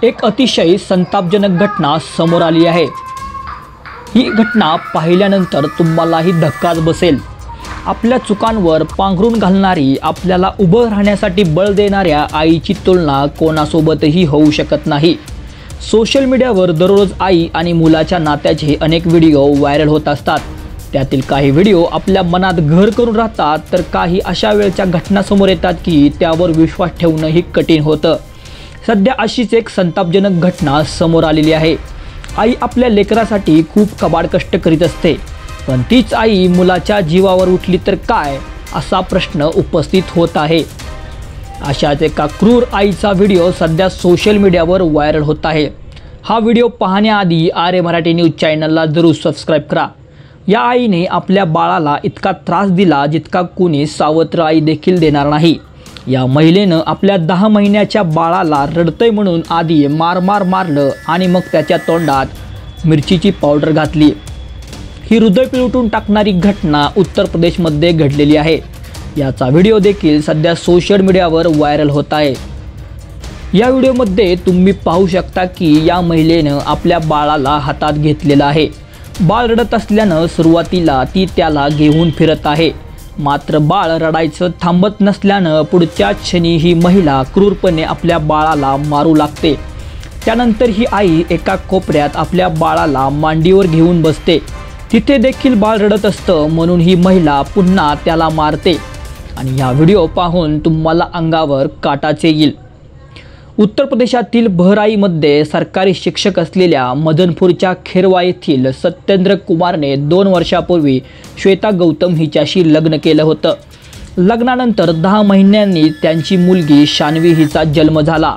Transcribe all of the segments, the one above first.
एक अतिशय संतापजनक घटना समोर आली आहे। ही घटना पाहिल्यानंतर तुम्हालाही धक्काच बसेल। आपल्या चुकांवर पांघरून घालणारी, आपल्याला उभं राहण्यासाठी बळ देणाऱ्या आईची तुलना कोणासोबतही होऊ शकत नाही। सोशल मीडियावर दररोज आई आणि मुलाच्या नात्याचे अनेक व्हिडिओ व्हायरल होत असतात। त्यातील काही व्हिडिओ आपल्या मनात घर करून राहतात, तर काही अशा वेळच्या घटना समोर येतात की त्यावर विश्वास ठेवणंही कठीण होतं। सध्या अशीच एक संतापजनक घटना समोर आलेली आहे। आई आपल्या लेकरासाठी खूप कबाड कष्ट करीत असते, पण तीच आई मुलाच्या जीवावर उठली तर काय, असा प्रश्न उपस्थित होत आहे। अशाच एका क्रूर आईचा व्हिडिओ सध्या सोशल मीडियावर व्हायरल होत आहे। हा व्हिडिओ पाहण्याआधी आर्य मराठी न्यूज चॅनलला जरूर सबस्क्राईब करा। या आईने आपल्या बाळाला इतका त्रास दिला जितका कोणी सावत्र आई देखील देणार नाही। या महिलेनं आपल्या 10 महिन्याच्या बाळाला रडतंय म्हणून आधी मारलं आणि मग त्याच्या तोंडात मिरचीची पावडर घातली। ही हृदय पिळवटून टाकणारी घटना उत्तर प्रदेशमध्ये घडलेली आहे। याचा व्हिडिओ देखील सध्या सोशल मीडियावर व्हायरल होत आहे। या व्हिडिओमध्ये तुम्ही पाहू शकता की या महिलेनं आपल्या बाळाला हातात घेतलेलं आहे। बाळ रडत असल्यानं सुरुवातीला ती त्याला घेऊन फिरत आहे, मात्र बाळ रडायचं थांबत नसल्यानं पुढच्या क्षणी ही महिला क्रूरपणे आपल्या बाळाला मारू लागते। त्यानंतर ही आई एका कोपऱ्यात आपल्या बाळाला मांडीवर घेऊन बसते। तिथे देखील बाळ रडत असतं, म्हणून ही महिला पुन्हा त्याला मारते आणि हा व्हिडिओ पाहून तुम्हाला अंगावर काटाच येईल। उत्तर प्रदेशातील बहराईमध्ये सरकारी शिक्षक असलेल्या मदनपूरच्या खेरवा येथील सत्येंद्र कुमारने 2 वर्षापूर्वी श्वेता गौतम हिच्याशी लग्न केलं होतं। लग्नानंतर 10 महिन्यांनी त्यांची मुलगी शान्वी हिचा जन्म झाला।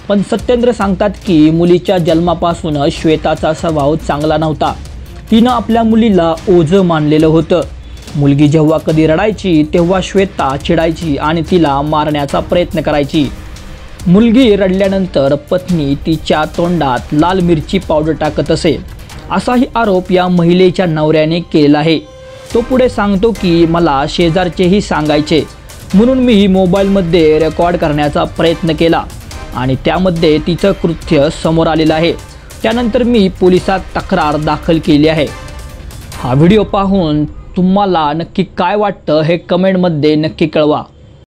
पण सत्येंद्र सांगतात की मुलीच्या जन्मापासूनच श्वेताचा स्वभाव चांगला नव्हता। तिनं आपल्या मुलीला ओझं मानलेलं होतं। मुलगी जेव्हा कधी रडायची तेव्हा श्वेता चिडायची आणि तिला मारण्याचा प्रयत्न करायची। मुलगी रडल्यानंतर पत्नी तिच्या तोंडात लाल मिरची पावडर टाकत असे, असाही आरोप या महिलेच्या नवऱ्याने केला आहे। तो पुढे सांगतो की मला शेजारचेही सांगायचे, म्हणून मी मोबाईलमध्ये रेकॉर्ड करण्याचा प्रयत्न केला आणि त्यामध्ये तिचं कृत्य समोर आलेलं आहे। त्यानंतर मी पोलिसात तक्रार दाखल केली आहे। हा व्हिडिओ पाहून तुम्हाला नक्की काय वाटतं हे कमेंटमध्ये नक्की कळवा।